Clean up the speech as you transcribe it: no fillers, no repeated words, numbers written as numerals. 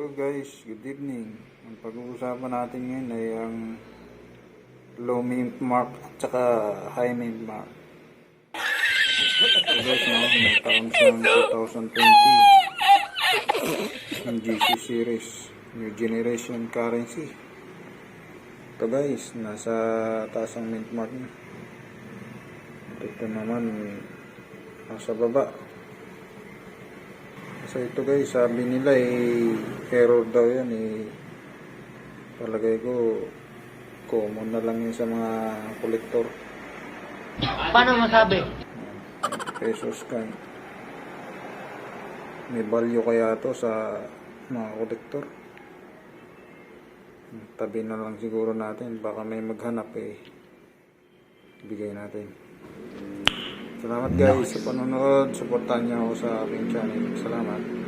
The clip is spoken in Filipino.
Hello guys, good evening. Ang pag-uusapan natin ngayon ay ang low mint mark at saka high mint mark. So guys, may taon siyang 2020 ang GC series, New Generation Currency. Ito guys, nasa taas ang mint mark niya. Ito naman nasa baba. So ito guys, sabi nila error daw yan palagay ko common na lang yun sa mga kolektor. Paano masabi? Pesos coin. May value kaya to sa mga kolektor. Tabi na lang siguro natin, baka may maghanap bigay natin. Salamat guys sa panonood. Supportan niyo ako sa aking channel. Salamat.